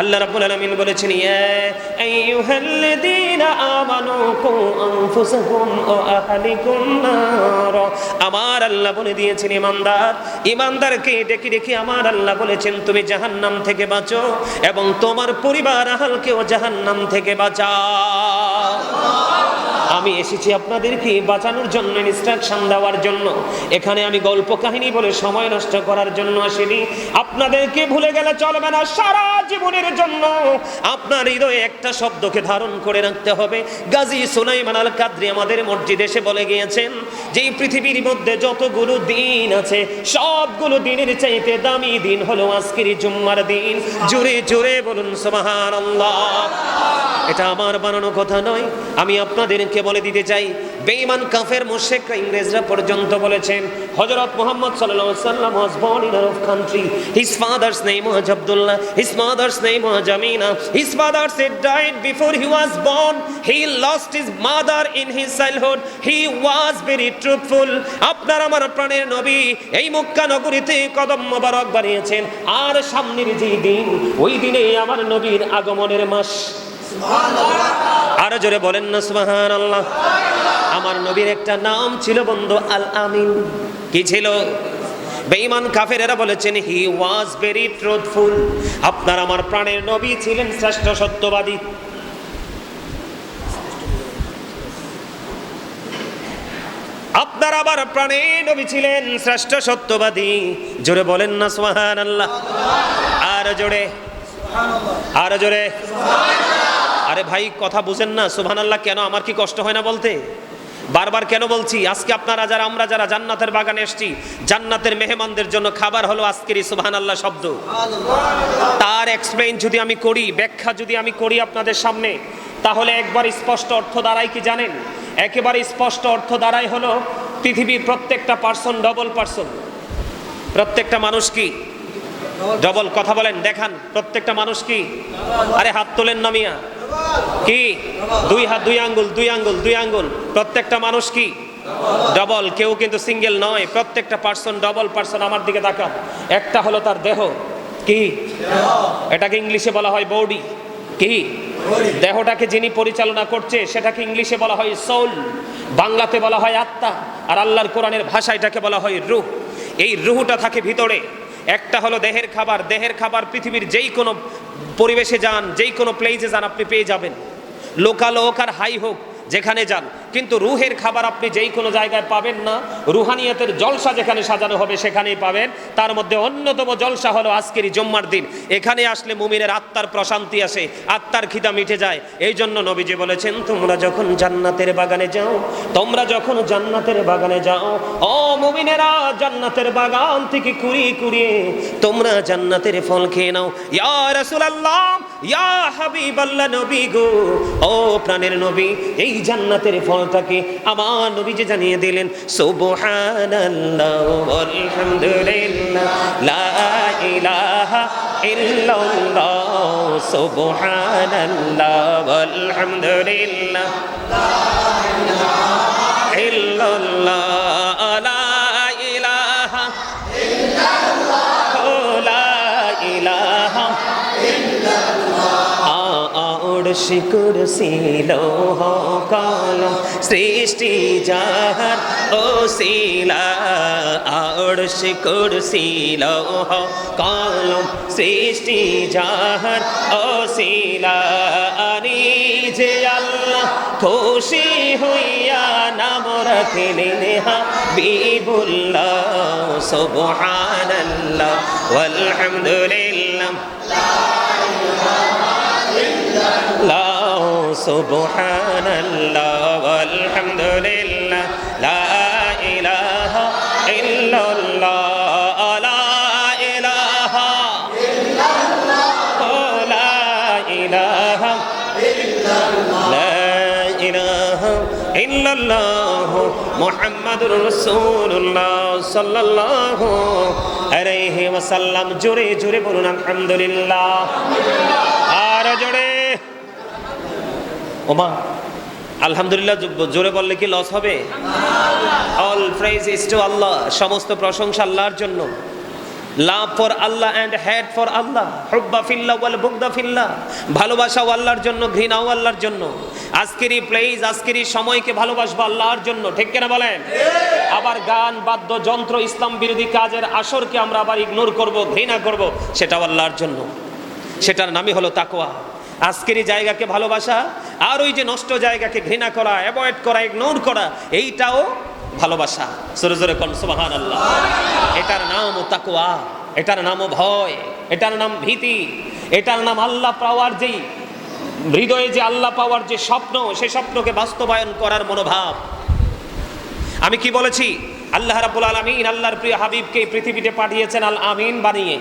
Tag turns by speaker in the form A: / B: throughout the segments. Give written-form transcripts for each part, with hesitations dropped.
A: আল্লাহ রাব্বুল আলামিন বলেছেন, ইয়া আইয়ুহাল্লাযীনা আমানু কু আনফুসাকুম ওয়া আহলিকুম নার। আমার আল্লাহ বলে দিয়েছেন ইমানদারকে ডেকে ডেকে আমার আল্লাহ বলেছেন, তুমি জাহান্নাম থেকে বাঁচো এবং তোমার পরিবার আহলকেও জাহান্নাম থেকে বাঁচাও। আমি এসেছি আপনাদেরকে বাঁচানোর জন্য, ইনস্ট্রাকশন দেওয়ার জন্য। এখানে আমি গল্প কাহিনী বলে সময় নষ্ট করার জন্য আসিনি। আপনাদেরকে ভুলে গেলে চলবে না। সারা জীবনের জন্য আপনার হৃদয়ে একটা শব্দকে ধারণ করে রাখতে হবে। গাজী সুলাইমান আল কাদরি আমাদের মসজিদে এসে বলে গিয়েছেন যে এই পৃথিবীর মধ্যে যতগুলো দিন আছে সবগুলো দিনের চাইতে দামি দিন হলো আজকের জুম্মার দিন। জোরে জোরে বলুন সুবহানাল্লাহ। এটা আমার বানানো কথা নয়, আমি আপনাদেরকে বলে দিতে চাই। বেঈমান কাফের মুশরিকরা ইংরেজরা পর্যন্ত বলেছেন হযরত মুহাম্মদ সাল্লাল্লাহু আলাইহি ওয়াসাল্লাম was born in Arab country. His father's name was Abdullah, his mother's name was Amina. His father said died before he was born. He lost his mother in his childhood. He was very truthful. আপনার আমার প্রাণের নবী এই মক্কা নগরীতে কদম মোবারক বাড়িয়েছেন, আর সামনের যে দিন ওই দিনেই আমার নবীর আগমনের মাস। আরো জোরে বলেন না সুবহানাল্লাহ। আমার নবীর একটা নাম ছিল বন্ধু আল আমিন। কি ছিল? বেঈমান কাফেরেরা বলেছেন হি ওয়াজ ভেরি ট্রুথফুল। আপনার আমার প্রাণের নবী ছিলেন শ্রেষ্ঠ সত্যবাদী। আপনার আবার প্রাণের নবী ছিলেন শ্রেষ্ঠ সত্যবাদী। জোরে বলেন না সুবহানাল্লাহ। আর জোরে, আর জোরে। আরে ভাই কথা বুঝেন না সুবহানাল্লাহ কেন? আমার কি কষ্ট হয় না বলতে? বারবার কেন বলছি? আজকে আপনারা যারা, আমরা যারা জান্নাতের বাগানে এসেছি, জান্নাতের মেহমানদের জন্য খাবার হলো আজকের এই সুবহানাল্লাহ শব্দ। তার এক্সপ্লেইন যদি আমি করি, ব্যাখ্যা যদি আমি করি আপনাদের সামনে, তাহলে একবার স্পষ্ট অর্থ দাঁড়ায় কি জানেন? একেবারে স্পষ্ট অর্থ দাঁড়ায় হলো পৃথিবীর প্রত্যেকটা পার্সন ডবল পার্সন। প্রত্যেকটা মানুষ কি ডবল? কথা বলেন, দেখান প্রত্যেকটা মানুষ কি? আরে হাত তোলেন না মিয়া। কি? দুই হাত, দুই আঙ্গুল, দুই আঙ্গুল, দুই আঙ্গুল। প্রত্যেকটা মানুষ কি ডবল? কেউ কিন্তু সিঙ্গেল নয়, প্রত্যেকটা পার্সন ডবল পার্সন। আমার দিকে তাকান। একটা হলো তার দেহ। কি? এটাকে ইংলিশে বলা হয় বডি। কি? দেহটাকে যিনি পরিচালনা করছে সেটাকে ইংলিশে বলা হয় সোল, বাংলাতে বলা হয় আত্মা, আর আল্লাহর কোরআনের ভাষা এটাকে বলা হয় রূহ। এই রূহটা থাকে ভিতরে। একটা হলো দেহের খাবার। দেহের খাবার পৃথিবীর যেই কোনো পরিবেশে যান, যেই কোনো প্লেসে যান আপনি পেয়ে যাবেন, লোকাল হোক আর হাই হোক, যেখানে যান। কিন্তু রুহের খাবার আপনি যেই কোনো জায়গায় পাবেন না। রুহানিয়তের জলসা যেখানে সাজানো হবে সেখানেই পাবেন। তার মধ্যে অন্যতম জলসা হলো আজকেরই জুম্মার দিন। এখানে আসলে মুমিনের আত্মার প্রশান্তি আসে, আত্মার খিদা মিটে যায়। এই জন্য নবীজি বলেছেন, তোমরা যখন জান্নাতের বাগানে যাও, তোমরা যখন জান্নাতের বাগানে যাও, ও মুমিনেরা জান্নাতের বাগান থেকে কুড়িয়ে কুড়িয়ে তোমরা জান্নাতের ফল খেয়ে নাও। ইয়া রাসূলুল্লাহ, ইয়া হাবিবাল্লাহ, নবী গো, ও প্রাণের নবী, এই জান্নাতের ফলটাকে আমার নবীজি জানিয়ে দিলেন। সুবহানাল্লাহ ওয়ালহামদুলিল্লাহ লা ইলাহা ইল্লাল্লাহ, সুবহানাল্লাহ ওয়ালহামদুলিল্লাহ লা ইলাহা ইল্লাল্লাহ, লা ইলাহা ইল্লাল্লাহ, লা ইলাহা আরশ কুরসি লৌহ কলম সৃষ্টি যাহার ওসিলা, আরশ কুরসি লৌহ কলম সৃষ্টি যাহার ওসিলা, আনি যে আল্লাহ খুশি হইয়া নাম রাখিলেন হাবিবুল্লাহ। সুবহানাল্লাহ ওয়ালহামদুলিল্লাহ সুবহানাল্লাহ ওয়ালহামদুলিল্লাহ লা ইলাহা ইল্লাল্লাহ, লা ইলাহা ইল্লাল্লাহ, লা ইলাহা ইল্লাল্লাহ, লা ইলাহা ইল্লাল্লাহ মুহাম্মাদুর রাসূলুল্লাহ সাল্লাল্লাহু আলাইহি ওয়াসাল্লাম। জোরে জোরে বলুন আলহামদুলিল্লাহ। আর জোরে। ওমা আলহামদুলিল্লাহ জোরে বললে কি লস হবে? All praise is to Allah. সমস্ত প্রশংসা আল্লাহর জন্য। Love for Allah and hate for Allah, হুব্বা ফিল্লাহ ওয়াল বুগদা ফিল্লাহ, ভালোবাসাও আল্লাহর জন্য, ঘৃণাও আল্লাহর জন্য। আজকেরই প্লেজ, আজকেরই সময়কে ভালোবাসবো আল্লাহর জন্য, ঠিক কিনা বলেন? আবার গান বাদ্যযন্ত্র ইসলাম বিরোধী কাজের আসরকে আমরা আবার ইগনোর করব, ঘৃণা করব, সেটাও আল্লাহর জন্য। সেটার নামই হলো তাকওয়া। আজকেরই জায়গাকে ভালোবাসা আর ওই যে নষ্ট জায়গাকে ঘৃণা করা, অ্যাভয়েড করা, ইগনোর করা, এইটাও ভালোবাসা। জোরে জোরে কোন সুবহানাল্লাহ। এটার নামও তাকওয়া, এটার নামও ভয়, এটার নাম ভীতি, এটার নাম আল্লাহ পাওয়ার যেই হৃদয়ে যে আল্লাহ পাওয়ার যে স্বপ্ন, সেই স্বপ্নকে বাস্তবায়ন করার মনোভাব। আমি কি বলেছি? আল্লাহ রাব্বুল আলামিন আল্লাহর প্রিয় হাবিবকে পৃথিবীতে পাঠিয়েছেন আল আমিন বানিয়ে,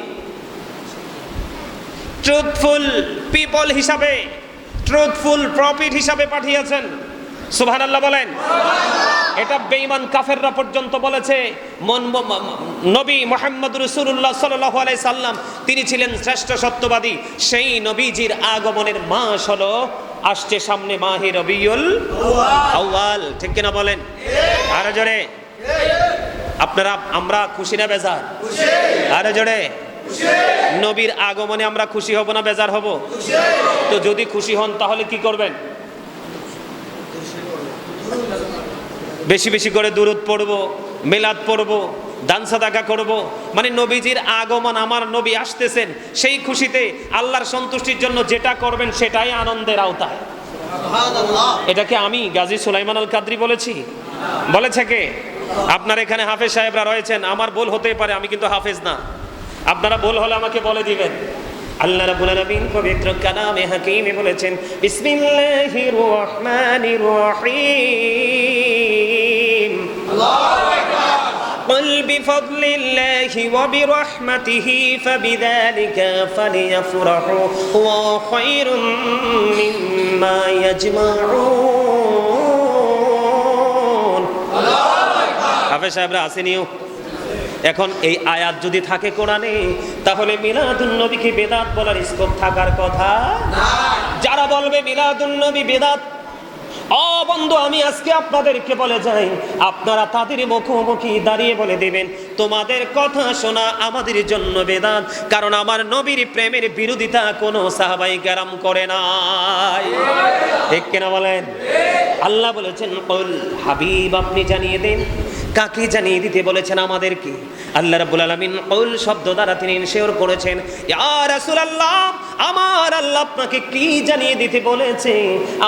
A: ট্রুথফুল পিপল হিসাবে, ট্রুথফুল প্রফিট হিসাবে পাঠিয়েছেন। সুবহানাল্লাহ বলেন। এটা বেঈমান কাফেররা পর্যন্ত বলেছে নবী মুহাম্মদ রাসূলুল্লাহ সাল্লাল্লাহু আলাইহি সাল্লাম তিনি ছিলেন শ্রেষ্ঠ সত্যবাদী। সেই নবীজির আগমনের মাস হলো আসছে সামনে মাহে রবিউল আউয়াল, ঠিক কিনা বলেন? আরো জোরে। আপনারা আমরা খুশি না বেজার? আরো জোরে। নবীর আগমনে আমরা খুশি হব না বেজার হব? তো যদি খুশি হন তাহলে কি করবেন? বেশি বেশি করে দুরূদ পড়ব, মিলাদ পড়ব, দান সাদাকা করব। মানে নবীজির আগমন, আমার নবী আসতেছেন, সেই খুশিতে আল্লাহর সন্তুষ্টির জন্য যেটা করবেন সেটাই আনন্দের আওতায়। এটাকে আমি গাজী সুলাইমান আল কাদরি বলেছি? বলেছে কে? আপনার এখানে হাফেজ সাহেবরা রয়েছেন, আমার ভুল হতেই পারে, আমি কিন্তু হাফেজ না। আপনারা ভুল হলে আমাকে বলে দিবেন। আল্লাহ রাব্বুল আলামিন পবিত্র কালামে হাকিমে বলেছেন, বিসমিল্লাহির রহমানির রহিম, আল্লাহু আকবার, কুল বিফাদলিল্লাহি ওয়া বিরহমাতিহি ফাবিযালিকা ফালিয়াফরাহু ওয়া খায়রুম মিম্মা ইয়াজমাউন। আল্লাহু আকবার। হাফেজ সাহেবরা আসেনিও? এখন এই আয়াত যদি থাকে কোরআনে, তাহলে মিলাদুন নবীকে বেদাত বলার স্কোপ থাকার কথা না। যারা বলবে মিলাদুন নবী বেদাত, ও বন্ধু, আমি আজকে আপনাদেরকে বলে যাই, আপনারা তাদের মুখোমুখি দাঁড়িয়ে বলে দেবেন, তোমাদের কথা শোনা আমাদের জন্য বেদাত, কারণ আমার নবীর প্রেমের বিরোধিতা কোনো সাহাবায়ে কেরাম করে নাই। ঠিক কিনা বলেন? আল্লাহ বলেছেন, কুল, হাবিব আপনি জানিয়ে দেন। কাকে জানিয়ে দিতে বলেছেন? আমাদেরকে। আল্লাহ রাব্বুল আলামিন কুল শব্দ দ্বারা তিনি ইনশিওর করেছেন, ইয়া রাসূলুল্লাহ, আমার আল্লাহ আপনাকে কি জানিয়ে দিতে বলেছে?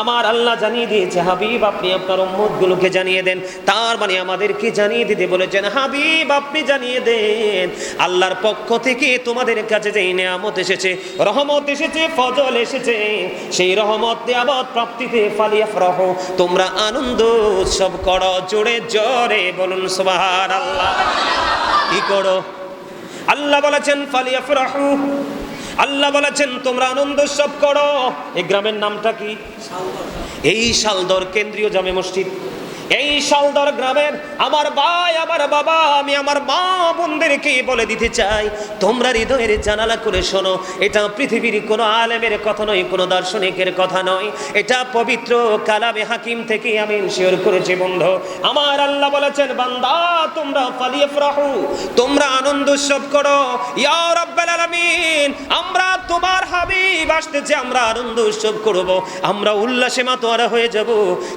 A: আমার আল্লাহ জানিয়ে দিয়েছে, হাবিব আপনি আপনার উম্মতগুলোকে জানিয়ে দেন। তার মানে আমাদেরকে জানিয়ে দিতে বলেছেন, হাবিব আপনি জানিয়ে দেন, আল্লাহর পক্ষ থেকে তোমাদের কাছে যে নিয়ামত এসেছে, রহমত এসেছে, ফজল এসেছে, সেই রহমত নিয়ামত প্রাপ্তিতে ফালিয়াফরাহু, তোমরা আনন্দ উৎসব করো। জোরে জোরে বলুন সুবহানাল্লাহ। কি করো? আল্লাহ বলেছেন ফালিয়াফরাহু, আল্লাহ বলেছেন তোমরা আনন্দ উৎসব করো। এই গ্রামের নামটা কি? এই শালদর কেন্দ্রীয় জামে মসজিদ। এই শালদর গ্রামের আমার ভাই, আমার বাবা, আমি আমার মা বোনদেরকে বলে দিতে চাই, তোমরা হৃদয়ের জানালা করে শোনো, এটা পৃথিবীর কোনো আলেমের কথা নয়, কোনো দার্শনিকের কথা নয়, এটা পবিত্র কালামে হাকিম থেকে আমি ইনশিওর করেছি। বন্ধু আমার, আল্লাহ বলেছেন, বান্দা তোমরা ফালিয়াফরাহু, তোমরা আনন্দ উৎসব করো। ইয়া রাব্বাল আলামিন, আমরা তোমার হাবিব আসতেছে, আমরা আনন্দ উৎসব করব, আমরা উল্লাসে মাতোয়ারা হয়ে যাব,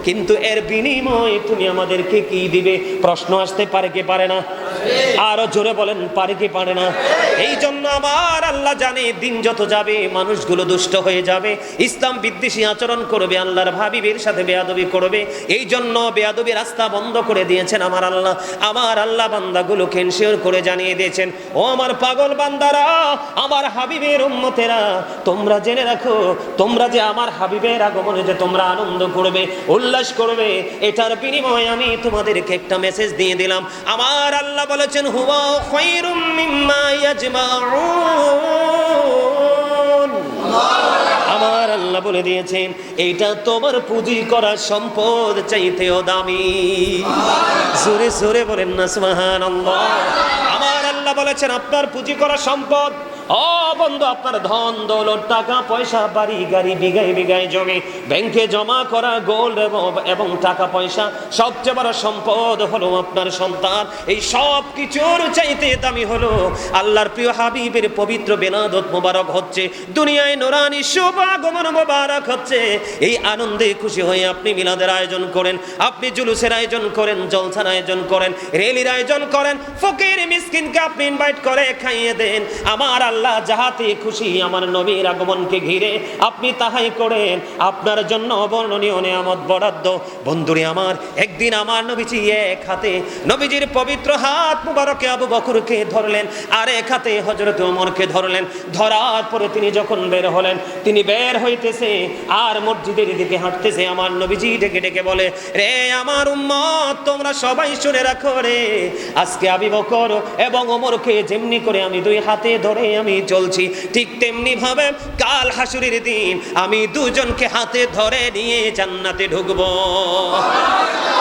A: কিন্তু এর বিনিময়ে তুমি আমাদেরকে কি দিবে? প্রশ্ন আসতে পারে কি পারে না? আরো জোরে বলেন, পারে কি পারে না? এই জন্য আমার আল্লাহ জানে, দিন যত যাবে মানুষগুলো দুষ্ট হয়ে যাবে, ইসলাম বিদ্বেষী আচরণ করবে, আল্লাহর হাবিবের সাথে বেয়াদবি করবে। এই জন্য বেয়াদবি রাস্তা বন্ধ করে দিয়েছেন আমার আল্লাহ। আমার আল্লাহ বান্দাগুলোকে ইনশিওর করে জানিয়ে দিয়েছেন, ও আমার পাগল বান্দারা, আমার হাবিবের উম্মতেরা, তোমরা জেনে রাখো, তোমরা যে আমার হাবিবের আগমনে যে তোমরা আনন্দ করবে, উল্লাস করবে, এটার বিনিময়ে আমি তোমাদেরকে একটা মেসেজ দিয়ে দিলাম। আমার আল্লাহ বলেছেন, হুয়া খায়রুম মিম্মা ইয়াজমাউন। আমার আল্লাহ বলে দিয়েছেন, এইটা তোমার পুঁজি করা সম্পদ চাইতেও দামি। জোরে জোরে বলেন না সুবহানাল্লাহ। আমার আল্লাহ বলেছেন, আপনার পুঁজি করা সম্পদ ও বন্ধু, আপনার ধন দৌলত, টাকা পয়সা, বাড়ি গাড়ি, বিঘায় বিঘায় জমি, ব্যাংকে জমা করা গোল্ড এবং টাকা পয়সা, সবচেয়ে বড় সম্পদ হলো আপনার সন্তান। এই সব কিছুর চাইতে দামি হলো আল্লাহর প্রিয় হাবিবের পবিত্র বেলাদত মোবারক হচ্ছে, দুনিয়ায় নুরানি শুভ আগমন মোবারক হচ্ছে। এই আনন্দে খুশি হয়ে আপনি মিলাদের আয়োজন করেন, আপনি জুলুসের আয়োজন করেন, জলসার আয়োজন করেন, রেলির আয়োজন করেন, ফকির মিসকিনকে আপনি ইনভাইট করে খাইয়ে দেন। আমার আল্লাহ যাহাতে খুশি আমার নবীর আগমনকে ঘিরে আপনি তাহাই করেন। আপনার জন্য অবর্ণনীয় নিয়ামত বরাদ্দ। বন্ধুরে আমার, একদিন আমার নবীজি এক হাতে নবীজির পবিত্র হাত মুবারকে আবু বকরকে ধরলেন, আর এক হাতে হযরত ওমরকে ধরলেন। ধরার পরে তিনি যখন বের হলেন, তিনি বের হইতেছে আর মসজিদের দিকে হাঁটতেছে। আমার নবীজি ডেকে ডেকে বলে, রে আমার উম্মত, তোমরা সবাই শুনে রাখো রে, আজকে আবু বকর এবং ওমরকে যেমনি করে আমি দুই হাতে ধরে আমি চলছি, ঠিক তেমনি ভাবে কাল হাসুরের দিন আমি দুজনকে হাতে ধরে নিয়ে জান্নাতে ঢুকবো।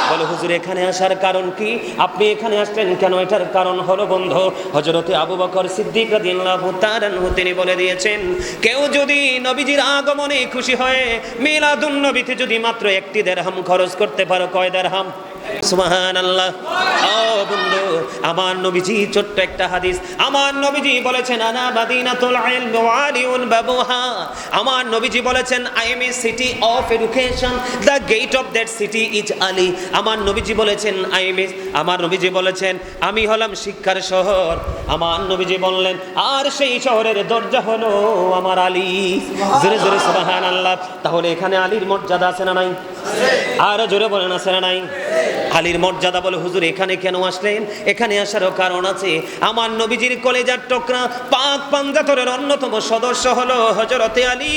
A: বলে, হুজুর এখানে আসার কারণ কি? আপনি এখানে আসলেন কেন? এটার কারণ হলো বন্ধু, হযরতে আবু বকর সিদ্দিক রাদিয়াল্লাহু তাআলা আনহু তিনি বলে দিয়েছেন, কেউ যদি নবীজির আগমনে খুশি হয়ে মিলাদুন নবীতে যদি মাত্র একটি দিরহাম খরচ করতে পারো, কয় দিরহাম? সুবহানাল্লাহ। ও বন্ধু, আমার নবীজি ছোট্ট একটা হাদিস, আমার নবীজি বলেছেন, আনা মাদিনাতুল ইলম ওয়া আলিউন বাবুহা। আমার নবীজি বলেছেন, I am a city of education, the gate of that city is Ali. আমার নবীজি বলেছেন, আমার নবীজি বলেছেন, আমি হলাম শিক্ষার শহর। আমার নবীজি বললেন, আর সেই শহরের দরজা হলো আমার আলী। জোরে জোরে সুবহানাল্লাহ। তাহলে এখানে আলীর মর্যাদা আছে না নাই? আর জোরে বলেন, আছে না নাই? আলীর মর্যাদা। বলে, হুজুর এখানে কেন আসলেন? এখানে আসারও কারণ আছে। আমার নবীজির কলেজার টুকরা পাক পাঞ্জাতনের অন্যতম সদস্য হলো হযরতে আলী।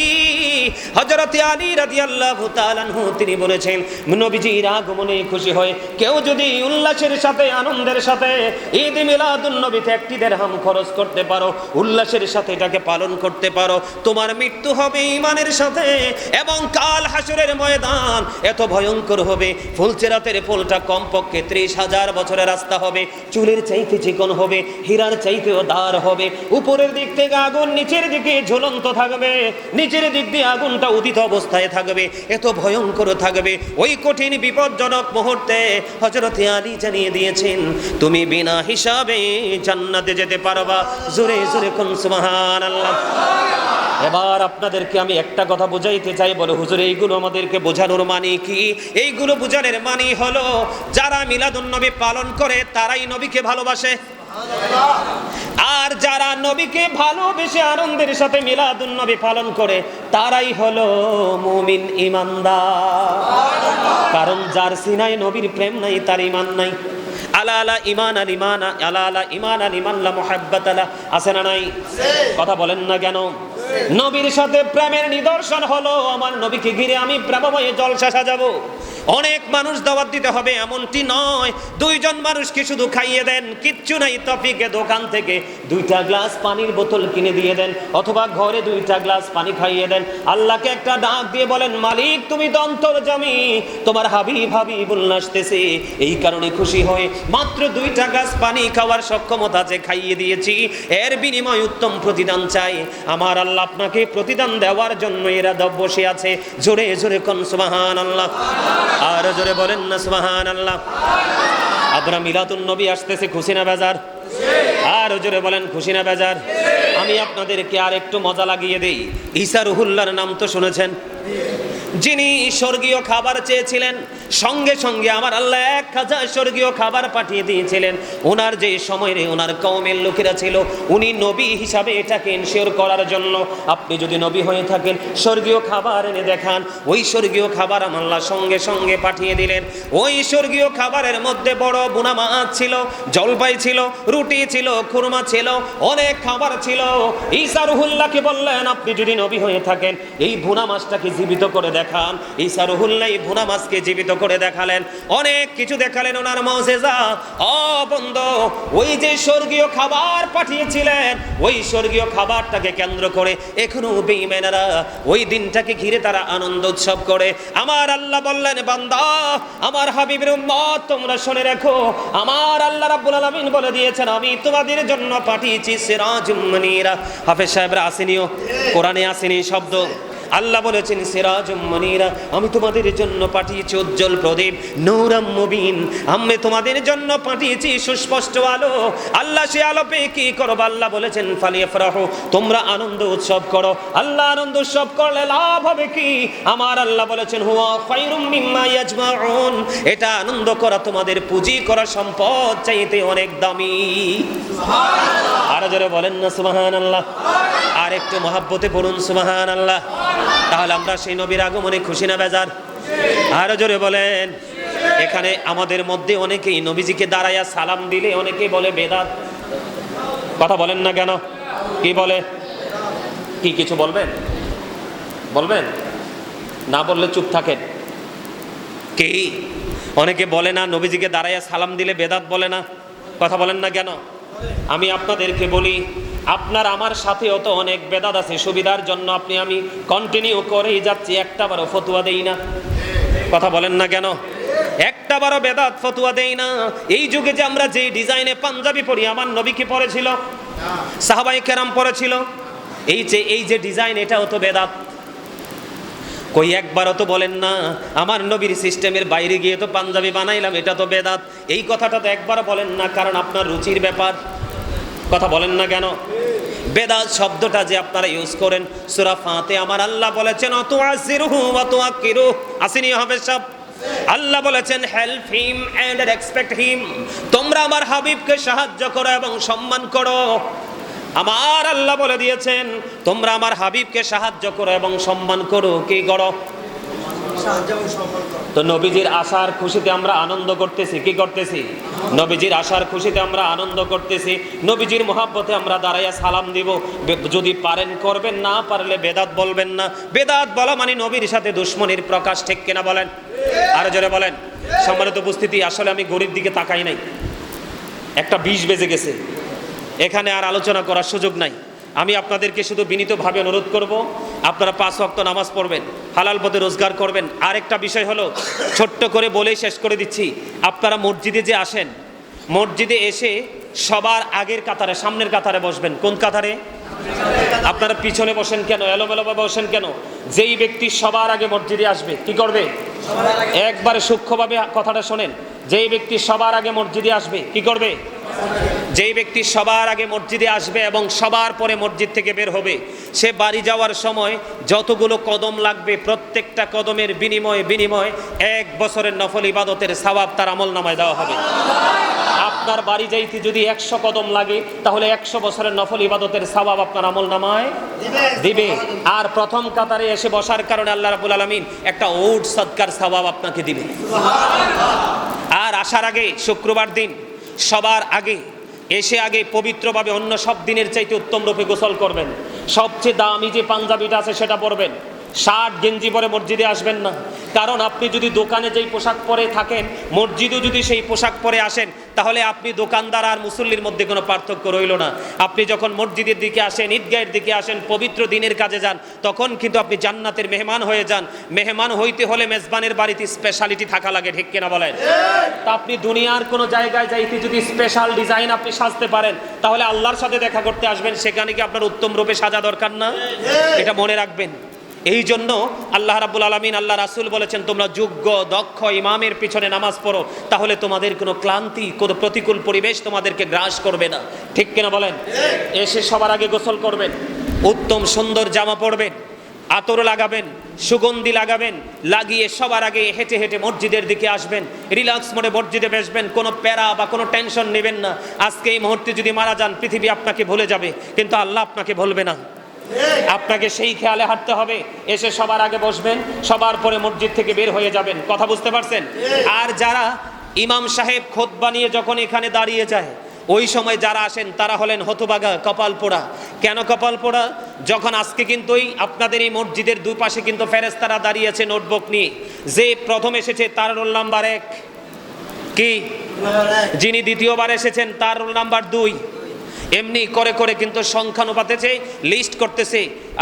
A: হযরতে আলী রাদিয়াল্লাহু তাআলা আনহু তিনি বলেছেন, নবীজির আগমনে খুশি হয় কেউ যদি উল্লাসের সাথে, আনন্দের সাথে ঈদ মিলাদুন নবীতে একটি দিরহাম খরচ করতে পারো, উল্লাসের সাথে এটাকে পালন করতে পারো, তোমার মৃত্যু হবে ঈমানের সাথে। এবং কাল হাসরের ময়দান এত ভয়ঙ্কর হবে, ফুলচেরাতের ফুলটা কমপক্ষে 30,000 বছরের রাস্তা হবে, চুলের চাইতে চিকন হবে, হীরার চাইতেও দার হবে, উপরের দিক থেকে আগুন নিচের দিকে ঝুলন্ত থাকবে, নিচের দিক দিয়ে আগুনটা উদিত অবস্থায় থাকবে, এত ভয়ঙ্কর থাকবে। ওই কঠিন বিপজ্জনক মুহূর্তে হযরতে আলী জানিয়ে দিয়েছেন, তুমি বিনা হিসাবে জান্নাতে যেতে পারবা। জোরে জোরে কোন সুবহানাল্লাহ। এবার আপনাদেরকে আমি একটা কথা বুঝাইতে চাই। বলে, হুজুর এইগুলো আমাদেরকে বোঝানোর মানে কি? এইগুলো বোঝানোর মানে হলো, যারা মিলাদুন নবী পালন করে তারাই নবীকে ভালোবাসে, আর যারা নবীকে ভালোবেসে আনন্দের সাথে মিলাদুন নবী পালন করে তারাই হলো মুমিন ঈমানদার। কারণ যার সিনায় নবীর প্রেম নাই তার ঈমান নাই। আলা আলা ঈমান আল ঈমান, আলা আলা ঈমান আল ঈমান লা মুহাব্বাত আলা, আছে না নাই? কথা বলেন না কেন? নবীর সাথে প্রেমের নিদর্শন হলো আমার নবীকে ঘিরে আমি প্রেমময় জলসা সাজাবো। অনেক মানুষ দাওয়াত দিতে হবে এমনটি নয়, দুইজন মানুষকে শুধু খাইয়ে দেন, কিচ্ছু নাই, তফিকে দোকান থেকে 2টা গ্লাস পানির বোতল কিনে দিয়ে দেন, অথবা ঘরে 2টা গ্লাস পানি খাইয়ে দেন। আল্লাহকে একটা ডাক দিয়ে বলেন, মালিক তুমি তো অন্তর্যামী, তোমার হাবিব হাবিবুল্লাহ আসতেছে, এই কারণে খুশি হয়ে মাত্র 2টা গ্লাস পানি খাওয়ার সক্ষমতা আছে, খাইয়ে দিয়েছি, এর বিনিময়ে উত্তম প্রতিদান চাই। আমার আল্লাহ আপনাকে প্রতিদান দেওয়ার জন্য এরা বসে আছে। জোরে জোরে কোন সুবহানাল্লাহ। আর জোরে বলেন না সুবহানাল্লাহ। আপনারা মিলাদুন নবী আসতেছে, খুশি না বেজার? আর জোরে বলেন, খুশি না বেজার? আমি আপনাদেরকে আর একটু মজা লাগিয়ে দেই। ঈসা রুহুল্লাহর নাম তো শুনেছেন, যিনি স্বর্গীয় খাবার চেয়েছিলেন, সঙ্গে সঙ্গে আমার আল্লাহ 1000 স্বর্গীয় খাবার পাঠিয়ে দিয়েছিলেন। ওনার যে সময়ে ওনার কওমের লোকেরা ছিল, উনি নবী হিসাবে এটাকে এনশিওর করার জন্য, আপনি যদি নবী হয়ে থাকেন স্বর্গীয় খাবার এনে দেখান। ওই স্বর্গীয় খাবার আমার আল্লাহ সঙ্গে সঙ্গে পাঠিয়ে দিলেন। ওই স্বর্গীয় খাবারের মধ্যে বড় বুনা মাছ ছিল, জলপাই ছিল, রুটি ছিল, খুরমা ছিল, অনেক খাবার ছিল। ঈসা রুহুল্লাহকে বললেন, আপনি যদি নবী হয়ে থাকেন এই ভুনা মাছটাকে জীবিত করে দেখান। ঈসা রুহুল্লাহ এই ভুনা মাছকে জীবিত করে দেখালেন, অনেক কিছু দেখালেন ওনার মুজিজা। ও বন্ধু, ওই যে স্বর্গীয় খাবার পাঠিয়েছিলেন, ওই স্বর্গীয় খাবারটাকে কেন্দ্র করে এখনো বেঈমানেরা ওই দিনটাকে ঘিরে তারা আনন্দ উৎসব করে। আমার আল্লাহ বললেন, বান্দা, আমার হাবিবের উম্মত, তোমরা শুনে রাখো, আমার আল্লাহ রাব্বুল আলামিন বলে দিয়েছেন, আমি তোমাদের জন্য পাঠিয়েছি সিরাজুম মুনীরা। হাফেজ সাহেবরা আসেনিও, কোরআনে আসেনি শব্দ। আল্লাহ বলেছেন সিরাজুম মুনীরা, আমি তোমাদের জন্য পাঠিয়েছি উজ্জ্বল প্রদীপ, নূরাম মুবিন, আমি তোমাদের জন্য পাঠিয়েছি সুস্পষ্ট আলো। আল্লাহ সে আলো পেয়ে কি করবে? আল্লাহ বলেছেন ফালিয়াফরাহু, তোমরা আনন্দ উৎসব করো। আল্লাহ আনন্দ উৎসব করলে লাভ হবে কি? আমার আল্লাহ বলেছেন হুয়া খায়রুম মিম্মা ইয়াজমাউন, এটা আনন্দ করা তোমাদের পুঁজি করা সম্পদ চাইতে অনেক দামি। সুবহানাল্লাহ। আর জোরে বলেন না সুবহানাল্লাহ। আর একটু মহাব্বতে পড়ুন সুবহানাল্লাহ। তাহলে আমরা সেই নবীর আগমনে খুশি না বেজার? আরো জোরে বলেন। এখানে আমাদের মধ্যে অনেকেই নবীজিকে দাঁড়াইয়া সালাম দিলে অনেকেই বলে বেদাত। কথা বলেন না কেন? কি বলে? কি কিছু বলবেন? বলবেন না? বললে চুপ থাকেন। কি অনেকে বলে না নবীজিকে দাঁড়াইয়া সালাম দিলে বেদাত বলে না? কথা বলেন না কেন? আমি আপনাদেরকে বলি, আপনার আমার সাথেও তো অনেক বেদাত আছে, সুবিধার জন্য আমি কন্টিনিউ করেই যাচ্ছি, একটা বারো ফতুয়া দেই না। কথা বলেন না কেন? একটা বারো বেদাত ফতুয়া দেই না। এই যুগে যে আমরা যে ডিজাইনে পাঞ্জাবি পরি, আমার নবী কি পরেছিল? সাহাবায়ে কেরাম পরেছিল। এই যে ডিজাইন, এটাও তো বেদাত। কই একবারও তো বলেন না আমার নবীর সিস্টেমের বাইরে গিয়ে তো পাঞ্জাবি বানাইলাম, এটা তো বেদাত। এই কথাটা তো একবারও বলেন না, কারণ আপনার রুচির ব্যাপার। কথা বলেন না কেন? বেদাত শব্দটা যে আপনারা ইউজ করেন, সূরা ফাতে আমার আল্লাহ বলেছেন অতুআযিরুহু ওয়া তুআক্কিরুহু, আসেনি হবে সব। আল্লাহ বলেছেন help him and respect him, তোমরা আমার হাবিবকে সাহায্য করো এবং সম্মান করো। আমার আল্লাহ বলে দিয়েছেন তোমরা আমার হাবিবকে সাহায্য করো এবং সম্মান করো। কি করো? তো নবীজির আসার খুশিতে আমরা আনন্দ করতেছি। কি করতেছি? নবীজির আসার খুশিতে আমরা আনন্দ করতেছি। নবীজির মহব্বতে আমরা দাঁড়াইয়া সালাম দিব। যদি পারেন করবেন, না পারলে বেদাত বলবেন না। বেদাত বলা মানে নবীর সাথে দুশ্মনির প্রকাশ, ঠিক কিনা বলেন? আরো জোরে বলেন। সম্মানিত উপস্থিতি, আসলে আমি ঘড়ির দিকে তাকাই নাই, 1:20 বেজে গেছে। এখানে আর আলোচনা করার সুযোগ নাই। আমি আপনাদেরকে শুধু বিনীতভাবে অনুরোধ করব, আপনারা 5 ওয়াক্ত নামাজ পড়বেন, হালাল পথে রোজগার করবেন। আরেকটা বিষয় হলো, ছোট্ট করে বলেই শেষ করে দিচ্ছি, আপনারা মসজিদে যে আসেন, মসজিদে এসে সবার আগের কাতারে, সামনের কাতারে বসবেন। কোন কাতারে? আপনারা পিছনে বসেন কেন? এলোমেলোভাবে বসেন কেন? যেই ব্যক্তি সবার আগে মসজিদে আসবে কি করবে? একবারে সূক্ষ্মভাবে কথাটা শোনেন। যেই ব্যক্তি সবার আগে মসজিদে আসবে কি করবে? যেই ব্যক্তি সবার আগে মসজিদে আসবে এবং সবার পরে মসজিদ থেকে বের হবে, সে বাড়ি যাওয়ার সময় যতগুলো কদম লাগবে, প্রত্যেকটা কদমের বিনিময়ে 1 বছরের নফল ইবাদতের সওয়াব তার আমলনামায় দেওয়া হবে। আপনার বাড়ি যাইতে যদি 100 কদম লাগে, তাহলে 100 বছরের নফল ইবাদতের সওয়াব আপনার আমলনামায় দিবে। আর প্রথম কাতারে এসে বসার কারণে আল্লাহ রাব্বুল আলামিন একটা উট সদকার সওয়াব আপনাকে দিবে। আর আসার আগে শুক্রবার দিন সবার আগে এসে আগে পবিত্রভাবে অন্য সব দিনের চাইতে উত্তম রূপে গোসল করবেন। সবচেয়ে দামি যে পাঞ্জাবিটা আছে সেটা পরবেন। শার্ট গেঞ্জি পরে মসজিদে আসবেন না, কারণ আপনি যদি দোকানে যেই পোশাক পরে থাকেন, মসজিদেও যদি সেই পোশাক পরে আসেন, তাহলে আপনি দোকানদার আর মুসল্লির মধ্যে কোনো পার্থক্য রইল না। আপনি যখন মসজিদের দিকে আসেন, ঈদগাহের দিকে আসেন, পবিত্র দিনের কাজে যান, তখন কিন্তু আপনি জান্নাতের মেহমান হয়ে যান। মেহমান হইতে হলে মেজবানের বাড়িতে স্পেশালিটি থাকা লাগে, ঠিক কিনা বলেন? তা আপনি দুনিয়ার কোনো জায়গায় যাইতে যদি স্পেশাল ডিজাইন আপনি সাজতে পারেন, তাহলে আল্লাহর সাথে দেখা করতে আসবেন, সেখানে কি আপনার উত্তম রূপে সাজা দরকার না? এটা মনে রাখবেন। এই জন্য আল্লাহ রাব্বুল আলামিন, আল্লাহ রাসূল বলেছেন, তোমরা যোগ্য দক্ষ ইমামের পিছনে নামাজ পড়ো, তাহলে তোমাদের কোনো ক্লান্তি, কোনো প্রতিকূল পরিবেশ তোমাদেরকে গ্রাস করবে না, ঠিক কিনা বলেন? এসে সবার আগে গোসল করবেন, উত্তম সুন্দর জামা পরবেন, আতর লাগাবেন, সুগন্ধি লাগাবেন, লাগিয়ে সবার আগে হেঁটে হেঁটে মসজিদের দিকে আসবেন, রিল্যাক্স মোডে মসজিদে বসবেন। কোনো প্যারা বা কোনো টেনশন নেবেন না। আজকে এই মুহূর্তে যদি মারা যান, পৃথিবী আপনাকে ভুলে যাবে, কিন্তু আল্লাহ আপনাকে ভুলবে না। আপনাকে সেই খেয়ালে হাঁটতে হবে। এসে সবার আগে বসবেন, সবার পরে মসজিদ থেকে বের হয়ে যাবেন। কথা বুঝতে পারছেন? আর যারা ইমাম সাহেব খুতবা নিয়ে যখন এখানে দাঁড়িয়ে যায়, ওই সময় যারা আসেন তারা হলেন হতভাগা, কপাল পোড়া। কেন কপাল পোড়া? যখন আজকে কিন্তু ওই আপনাদের এই মসজিদের দুই পাশে কিন্তু ফেরেশতারা দাঁড়িয়েছে নোটবুক নিয়ে। যে প্রথম এসেছে তার রোল নাম্বার 1, কি যিনি দ্বিতীয়বার এসেছেন তার রোল নাম্বার 2। এমনি করে করে কিন্তু সংখ্যানুপাতে লিস্ট করতেছে,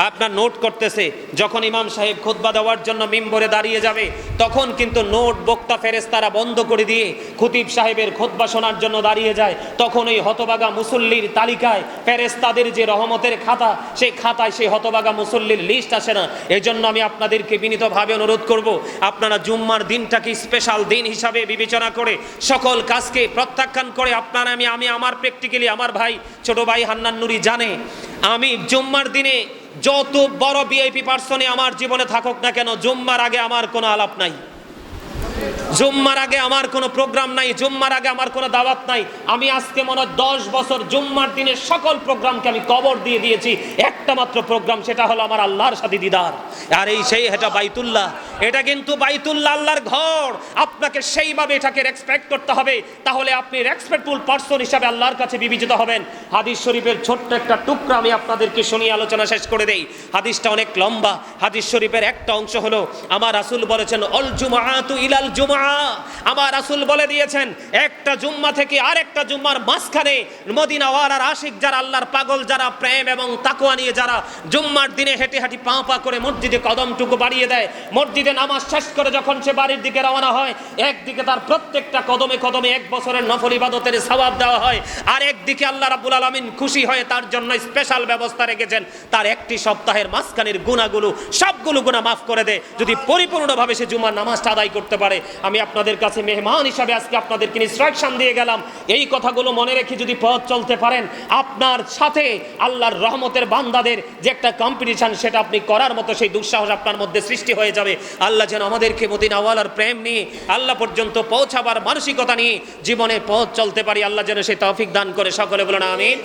A: আপনার নোট করতেছে। যখন ইমাম সাহেব খুতবা দেওয়ার জন্য মিম্বরে দাঁড়িয়ে যাবে তখন কিন্তু নোট বক্তা ফেরেশতারা বন্ধ করে দিয়ে খতিব সাহেবের খুতবা শোনার জন্য দাঁড়িয়ে যায়। তখন ওই হতভাগা মুসল্লির তালিকায় ফেরেশতাদের যে রহমতের খাতা, সেই খাতায় সেই হতভাগা মুসল্লির লিস্ট আসে না। এই জন্য আমি আপনাদেরকে বিনীতভাবে অনুরোধ করব, আপনারা জুম্মার দিনটাকে স্পেশাল দিন হিসাবে বিবেচনা করে সকল কাজকে প্রত্যাখ্যান করে আপনারা আমি আমার প্র্যাকটিক্যালি আমার ভাই ছোট ভাই হান্নান নুরি জানে, আমি জুম্মার দিনে যত বড় ভিআইপি পার্সনে আমার জীবনে থাকুক না কেন, জুম্মার আগে আমার কোনো আলাপ নাই, জুম্মার আগে আমার কোনো প্রোগ্রাম নাই, জুম্মার আগে আমার কোনো দাওয়াত নাই। আমি আজকে মনে হয় 10 বছর জুম্মার দিনে সকল প্রোগ্রামকে আমি কবর দিয়ে দিয়েছি। একটা মাত্র প্রোগ্রাম, সেটা হলো আমার আল্লাহর সাথে দিদার। আর এই সেই এটা বাইতুল্লাহ, এটা কিন্তু বাইতুল্লাহ, আল্লাহর ঘর। আপনাকে সেইভাবে এটাকে রেসপেক্ট করতে হবে, তাহলে আপনি রেসপেক্টফুল পার্সন হিসাবে আল্লাহর কাছে বিবেচিত হবেন। হাদিস শরীফের ছোট্ট একটা টুকরা আমি আপনাদেরকে শুনিয়ে আলোচনা শেষ করে দেই। হাদিসটা অনেক লম্বা। হাদিস শরীফের একটা অংশ হলো, আমার রাসূল বলেছেন অল জুমআতু ইলাল জুমআ। আমার রাসূল বলে দিয়েছেন একটা জুম্মা থেকে আরেকটা জুম্মার মাঝখানে মদিনাওয়ালার আশিক যারা, আল্লাহর পাগল যারা, প্রেম এবং তাকওয়া নিয়ে যারা জুম্মার দিনে হেঁটে হাঁটি পা পা করে মসজিদে কদমটুকু বাড়িয়ে দেয়, মসজিদে নামাজ শেষ করে যখন সে বাড়ির দিকে রওনা হয়, একদিকে তার প্রত্যেকটা কদমে কদমে 1 বছরের নফল ইবাদতের সওয়াব দেওয়া হয়, আর একদিকে আল্লাহ রাব্বুল আলামিন খুশি হয়ে তার জন্য স্পেশাল ব্যবস্থা রেখেছেন, তার একটি সপ্তাহের মাঝখানের গুনাহগুলো সবগুলো গুনাহ মাফ করে দেয় যদি পরিপূর্ণভাবে সে জুমার নামাজটা আদায় করতে পারে। আমি আপনাদের কাছে মেহমান হিসাবে আজকে আপনাদেরকে ইনস্ট্রাকশন দিয়ে গেলাম, এই কথাগুলো মনে রেখে যদি পথ চলতে পারেন, আপনার সাথে আল্লাহর রহমতের বান্দাদের যে একটা কম্পিটিশন, সেটা আপনি করার মতো সেই দুঃসাহস আপনার মধ্যে সৃষ্টি হয়ে যাবে। আল্লাহ যেন আমাদেরকে মদিনাওয়ালার প্রেম নিয়ে আল্লাহ পর্যন্ত পৌঁছাবার মানসিকতা নিয়ে জীবনে পথ চলতে পারি, আল্লাহ যেন সেই তৌফিক দান করে। সকলে বলুন আমিন।